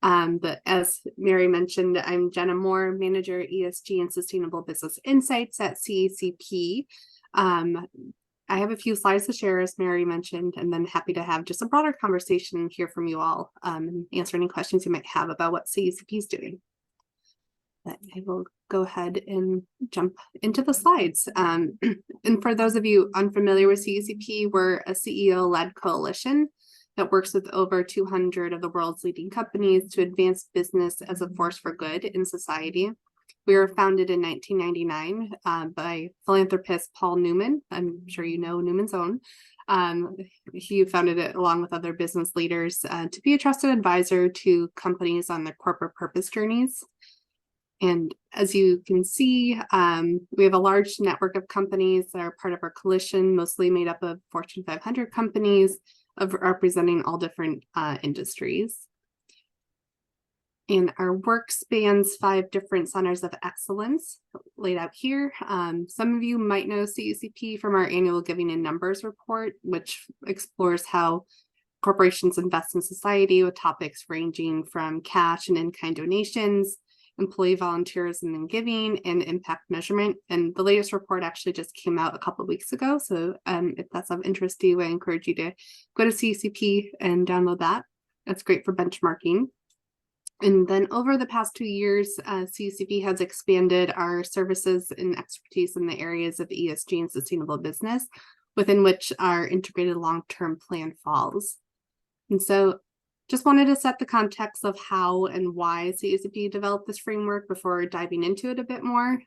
But as Mary mentioned, I'm Jenna Moore, Manager ESG and Sustainable Business Insights at CECP. I have a few slides to share, as Mary mentioned, and then happy to have just a broader conversation and hear from you all and answer any questions you might have about what CECP is doing. But I will go ahead and jump into the slides. And for those of you unfamiliar with CECP, we're a CEO-led coalition that works with over 200 of the world's leading companies to advance business as a force for good in society. We were founded in 1999 by philanthropist Paul Newman. I'm sure you know Newman's Own. He founded it along with other business leaders to be a trusted advisor to companies on their corporate purpose journeys. And as you can see, we have a large network of companies that are part of our coalition, mostly made up of Fortune 500 companies representing all different industries. And our work spans 5 different centers of excellence laid out here. Some of you might know CECP from our annual Giving in Numbers report, which explores how corporations invest in society with topics ranging from cash and in-kind donations, employee volunteerism and giving, and impact measurement. And the latest report actually just came out a couple of weeks ago. So if that's of interest to you, I encourage you to go to CECP and download that. That's great for benchmarking. And then over the past 2 years, CECP has expanded our services and expertise in the areas of ESG and sustainable business, within which our integrated long-term plan falls. And so just wanted to set the context of how and why CECP developed this framework before diving into it a bit more.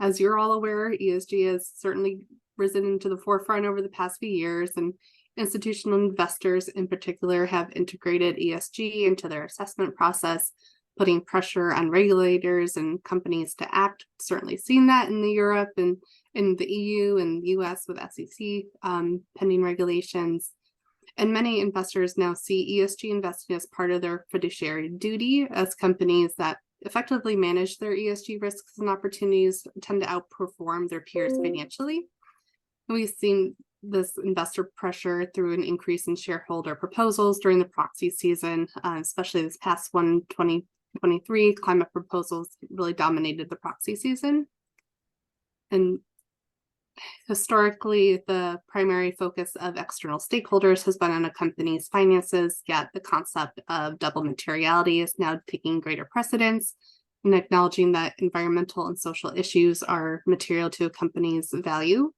As you're all aware, ESG has certainly risen into the forefront over the past few years, and institutional investors in particular have integrated ESG into their assessment process, putting pressure on regulators and companies to act. Certainly seen that in Europe and in the EU and US with SEC pending regulations. And many investors now see ESG investing as part of their fiduciary duty, as companies that effectively manage their ESG risks and opportunities tend to outperform their peers financially. And we've seen this investor pressure through an increase in shareholder proposals during the proxy season, especially this past one, 2023, climate proposals really dominated the proxy season. And historically, the primary focus of external stakeholders has been on a company's finances, yet the concept of double materiality is now taking greater precedence and acknowledging that environmental and social issues are material to a company's value.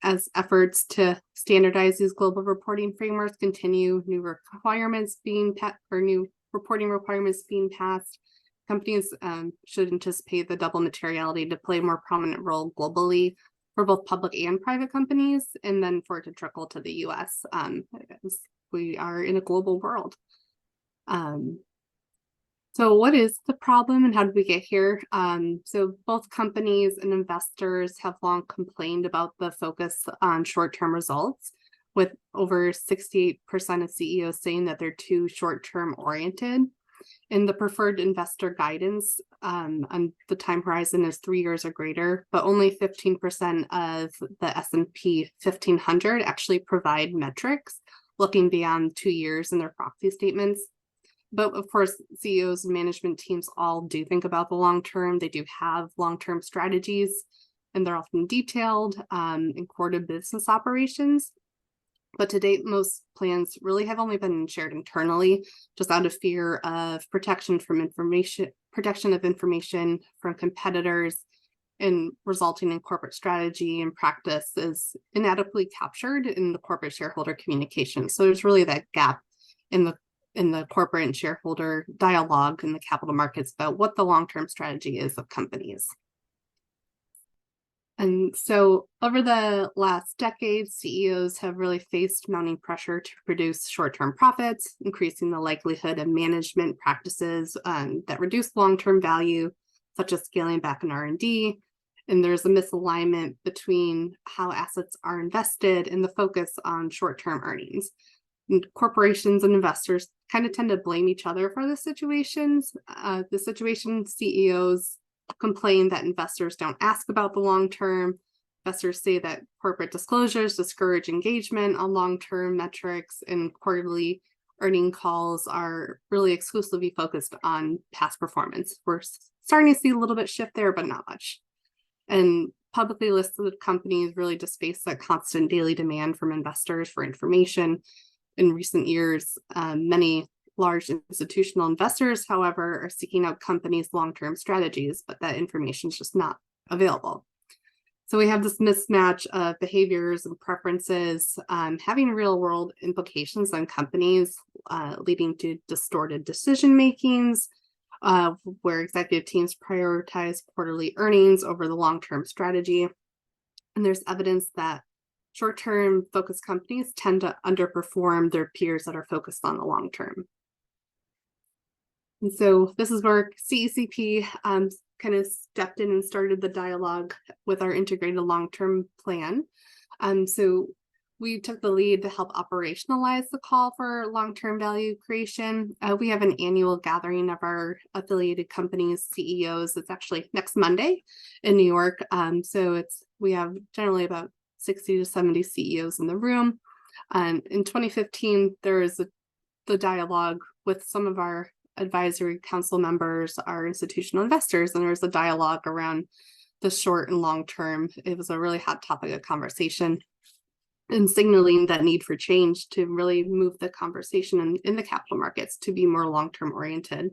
As efforts to standardize these global reporting frameworks continue, new requirements being new reporting requirements being passed, companies should anticipate the double materiality to play a more prominent role globally for both public and private companies, and then for it to trickle to the US, as we are in a global world. So what is the problem and how did we get here? So both companies and investors have long complained about the focus on short-term results, with over 68% of CEOs saying that they're too short-term oriented. And the preferred investor guidance on the time horizon is 3 years or greater, but only 15% of the S&P 1500 actually provide metrics looking beyond 2 years in their proxy statements. But of course, CEOs and management teams all do think about the long term. They do have long-term strategies, and they're often detailed in core to business operations. But to date, most plans really have only been shared internally, just out of fear of protection of information from competitors, and resulting in corporate strategy and practice is inadequately captured in the corporate shareholder communication. So there's really that gap in the corporate and shareholder dialogue in the capital markets about what the long-term strategy is of companies. And so over the last decade, CEOs have really faced mounting pressure to produce short-term profits, increasing the likelihood of management practices that reduce long-term value, such as scaling back in R&D. And there's a misalignment between how assets are invested and the focus on short-term earnings. And corporations and investors kind of tend to blame each other for the situations. CEOs complain that investors don't ask about the long term. Investors say that corporate disclosures discourage engagement on long-term metrics, and quarterly earning calls are really exclusively focused on past performance. We're starting to see a little bit shift there, but not much. And publicly listed companies really just face a constant daily demand from investors for information. In recent years, many large institutional investors, however, are seeking out companies' long-term strategies, but that information is just not available. So we have this mismatch of behaviors and preferences having real-world implications on companies, leading to distorted decision makings, where executive teams prioritize quarterly earnings over the long-term strategy. And there's evidence that short-term focused companies tend to underperform their peers that are focused on the long term. And so this is where CECP kind of stepped in and started the dialogue with our integrated long-term plan. So we took the lead to help operationalize the call for long-term value creation. We have an annual gathering of our affiliated companies' CEOs. It's actually next Monday in New York. So we have generally about 60 to 70 CEOs in the room. In 2015, there was the dialogue with some of our advisory council members, our institutional investors, and there was a dialogue around the short and long term. It was a really hot topic of conversation and signaling that need for change to really move the conversation in the capital markets to be more long-term oriented.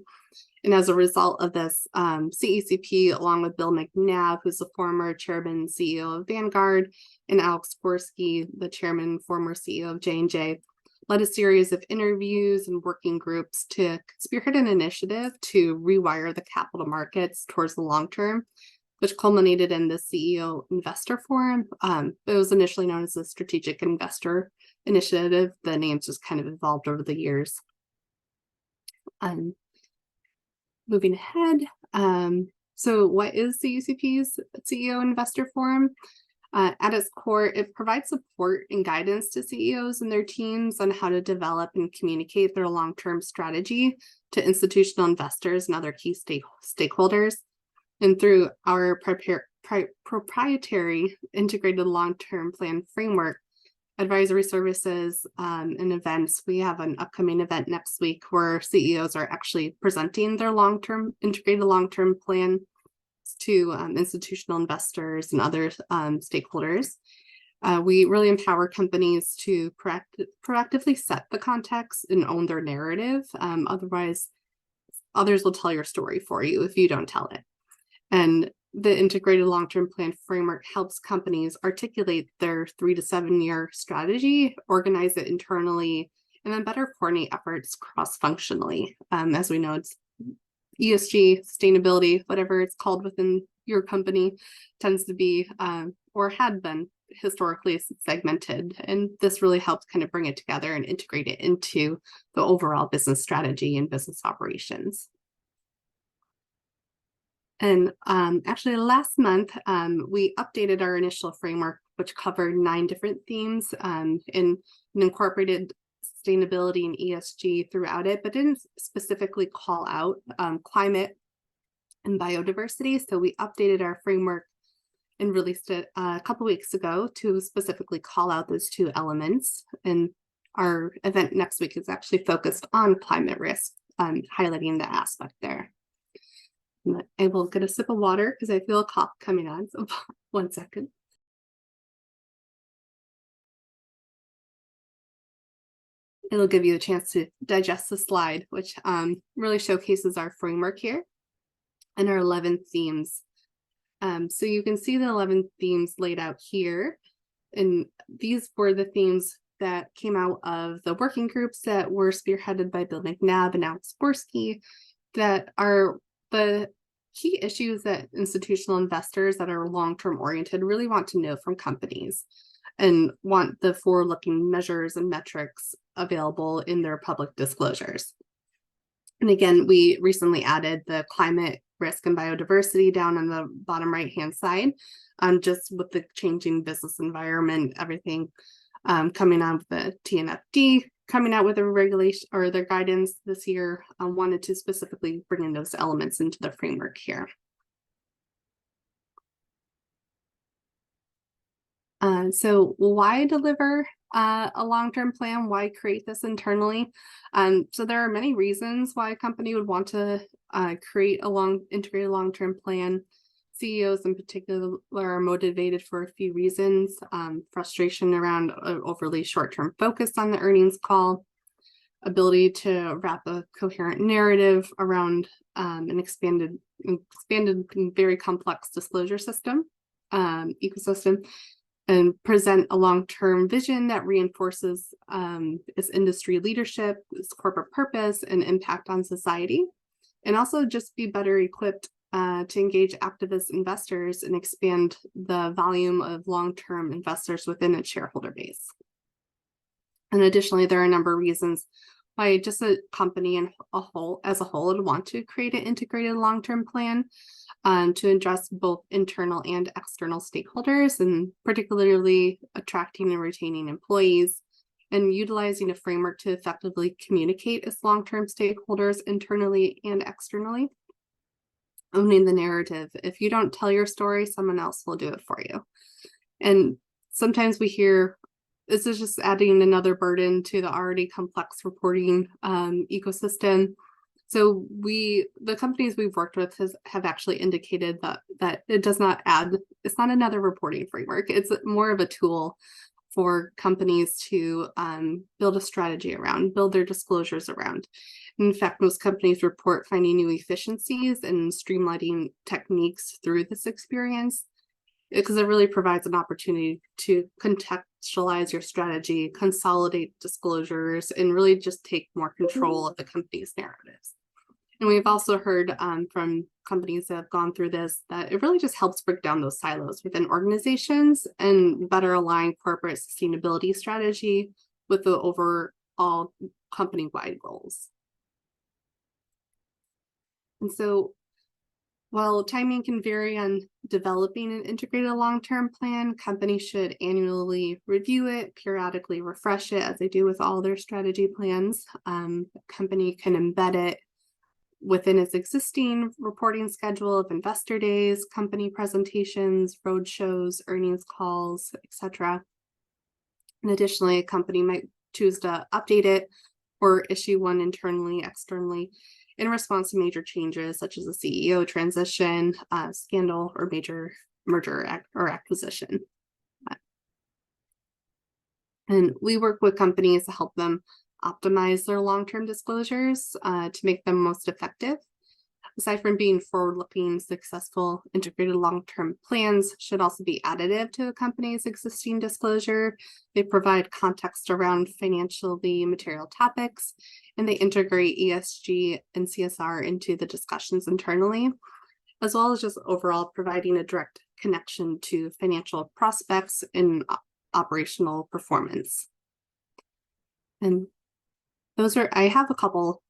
And as a result of this, CECP, along with Bill McNabb, who's the former chairman and CEO of Vanguard, and Alex Gorski, the chairman and former CEO of J&J, led a series of interviews and working groups to spearhead an initiative to rewire the capital markets towards the long term, which culminated in the CEO Investor Forum. It was initially known as the Strategic Investor Initiative. The names just kind of evolved over the years. Moving ahead, so what is CECP's CEO Investor Forum? At its core, it provides support and guidance to CEOs and their teams on how to develop and communicate their long-term strategy to institutional investors and other key stakeholders. And through our proprietary integrated long-term plan framework, advisory services, and events, we have an upcoming event next week where CEOs are actually presenting their integrated long-term plan to institutional investors and other stakeholders. We really empower companies to proactively set the context and own their narrative. Otherwise, others will tell your story for you if you don't tell it. And the integrated long-term plan framework helps companies articulate their 3 to 7 year strategy, organize it internally, and then better coordinate efforts cross-functionally. As we know, it's ESG, sustainability, whatever it's called within your company, tends to be or had been historically segmented. And this really helps kind of bring it together and integrate it into the overall business strategy and business operations. And actually last month, we updated our initial framework, which covered 9 different themes and incorporated sustainability and ESG throughout it, but didn't specifically call out climate and biodiversity. So we updated our framework and released it a couple weeks ago to specifically call out those 2 elements. And our event next week is actually focused on climate risk, highlighting the aspect there. I will get a sip of water because I feel a cough coming on. So 1 second. It'll give you a chance to digest the slide, which really showcases our framework here and our 11 themes. So you can see the 11 themes laid out here. And these were the themes that came out of the working groups that were spearheaded by Bill McNabb and Alex Gorski, that are the key issues that institutional investors that are long-term oriented really want to know from companies and want the forward-looking measures and metrics available in their public disclosures. And again, we recently added the climate risk and biodiversity down on the bottom right-hand side, just with the changing business environment, everything coming out of the TNFD, coming out with a regulation or their guidance this year, wanted to specifically bring in those elements into the framework here. So why deliver a long-term plan? Why create this internally? So there are many reasons why a company would want to create a integrated long-term plan. CEOs in particular are motivated for a few reasons. Frustration around overly short-term focus on the earnings call, ability to wrap a coherent narrative around an expanded and very complex disclosure system, ecosystem, and present a long-term vision that reinforces its industry leadership, its corporate purpose, and impact on society, and also just be better equipped to engage activist investors and expand the volume of long-term investors within its shareholder base. And additionally, there are a number of reasons why just a company as a whole would want to create an integrated long-term plan to address both internal and external stakeholders, and particularly attracting and retaining employees, and utilizing a framework to effectively communicate its long-term stakeholders internally and externally. Owning the narrative. If you don't tell your story, someone else will do it for you. And sometimes we hear, this is just adding another burden to the already complex reporting ecosystem. So the companies we've worked with have actually indicated that it does not add, it's not another reporting framework. It's more of a tool for companies to build a strategy around, build their disclosures around. In fact, most companies report finding new efficiencies and streamlining techniques through this experience, because it really provides an opportunity to contextualize your strategy, consolidate disclosures, and really just take more control of the company's narratives. And we've also heard from companies that have gone through this that it really just helps break down those silos within organizations and better align corporate sustainability strategy with the overall company-wide goals. And so while timing can vary on developing an integrated long-term plan, companies should annually review it, periodically refresh it, as they do with all their strategy plans. The company can embed it within its existing reporting schedule of investor days, company presentations, roadshows, earnings calls, etc. And additionally, a company might choose to update it or issue one internally, externally, in response to major changes such as a CEO transition, scandal, or major merger or acquisition. And we work with companies to help them optimize their long-term disclosures to make them most effective. Aside from being forward-looking, successful integrated long-term plans should also be additive to a company's existing disclosure. They provide context around financially material topics, and they integrate ESG and CSR into the discussions internally, as well as just overall providing a direct connection to financial prospects and operational performance. And I have a couple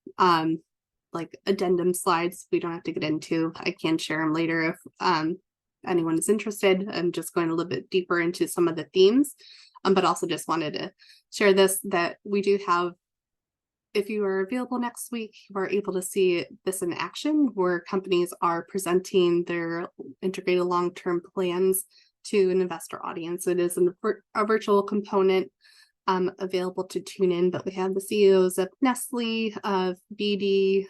like addendum slides we don't have to get into. I can share them later if anyone is interested. I'm just going a little bit deeper into some of the themes, but also just wanted to share this, that we do have, if you are available next week, you are able to see this in action, where companies are presenting their integrated long-term plans to an investor audience. It is a virtual component available to tune in, but we have the CEOs of Nestle, of BD,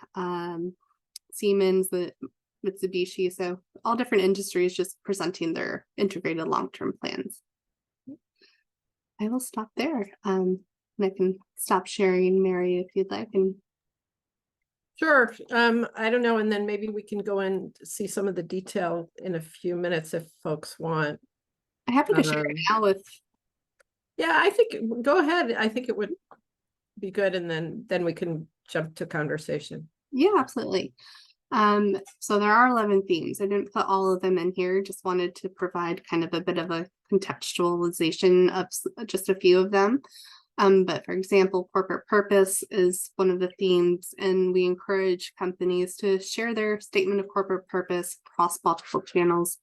Siemens, the Mitsubishi, so all different industries just presenting their integrated long-term plans. I will stop there. And I can stop sharing, Mary, if you'd like. And sure. I don't know, and then maybe we can go and see some of the detail in a few minutes if folks want. I'm happy to share it now with. Yeah, I think go ahead. I think it would be good, and then we can jump to conversation. Yeah, absolutely. So there are 11 themes. I didn't put all of them in here, just wanted to provide kind of a bit of a contextualization of just a few of them. But for example, corporate purpose is one of the themes, and we encourage companies to share their statement of corporate purpose across multiple channels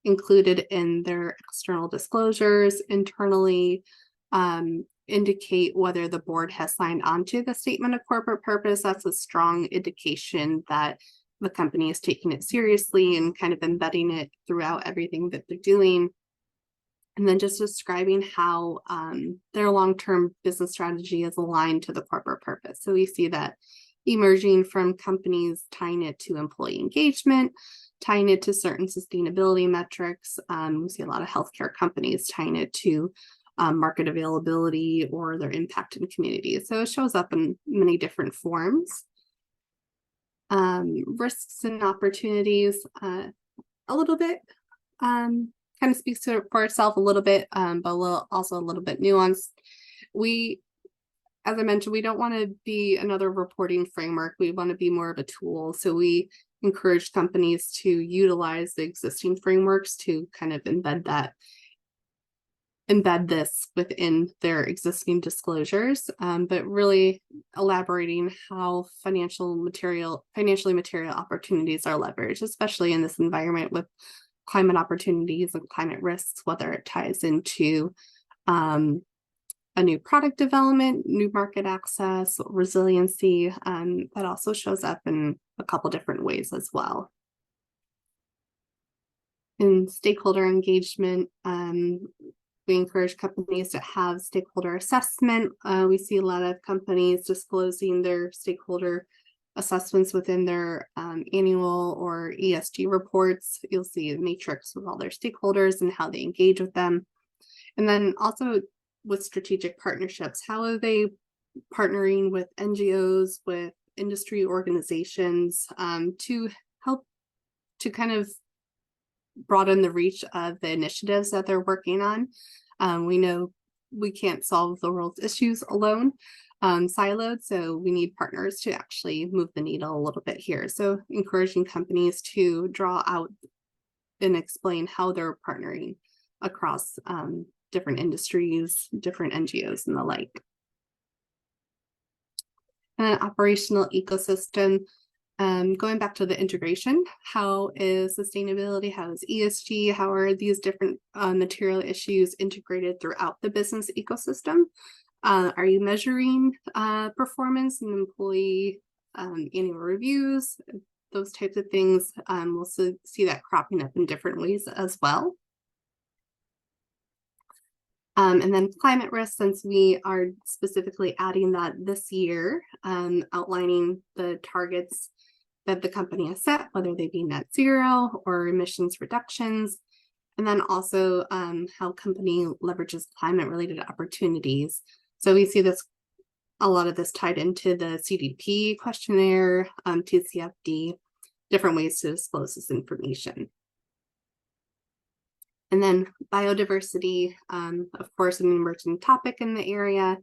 included in their external disclosures, internally, indicate whether the board has signed on to the statement of corporate purpose. That's a strong indication that the company is taking it seriously and kind of embedding it throughout everything that they're doing. And then just describing how their long-term business strategy is aligned to the corporate purpose. So we see that emerging from companies tying it to employee engagement, tying it to certain sustainability metrics. We see a lot of healthcare companies tying it to market availability or their impact in communities. So it shows up in many different forms. Risks and opportunities, a little bit kind of speaks for itself a little bit, but also a little bit nuanced. As I mentioned, we don't want to be another reporting framework. We want to be more of a tool. So we encourage companies to utilize the existing frameworks to kind of embed this within their existing disclosures, but really elaborating how financially material opportunities are leveraged, especially in this environment with climate opportunities and climate risks, whether it ties into a new product development, new market access, resiliency, that also shows up in a couple different ways as well. In stakeholder engagement, we encourage companies to have stakeholder assessment. We see a lot of companies disclosing their stakeholder assessments within their annual or ESG reports. You'll see a matrix with all their stakeholders and how they engage with them. And then also with strategic partnerships, how are they partnering with NGOs, with industry organizations to help to kind of broaden the reach of the initiatives that they're working on. We know we can't solve the world's issues alone, siloed, so we need partners to actually move the needle a little bit here. So encouraging companies to draw out and explain how they're partnering across different industries, different NGOs, and the like. And an operational ecosystem. Going back to the integration, how is sustainability, how is ESG, how are these different material issues integrated throughout the business ecosystem? Are you measuring performance and employee annual reviews? Those types of things. We'll see that cropping up in different ways as well. And then climate risk, since we are specifically adding that this year, outlining the targets that the company has set, whether they be net zero or emissions reductions, and then also how company leverages climate related opportunities. So we see this, a lot of this tied into the CDP questionnaire, TCFD, different ways to disclose this information. And then biodiversity, of course, an emerging topic in the area.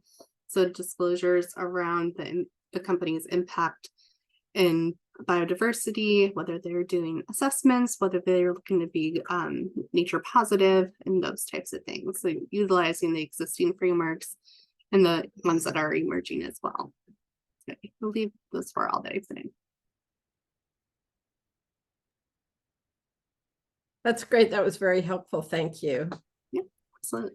So disclosures around the company's impact in biodiversity, whether they're doing assessments, whether they're looking to be nature positive, and those types of things. So utilizing the existing frameworks and the ones that are emerging as well. So I believe those were all that I put in. That's great. That was very helpful. Thank you. Yeah, absolutely.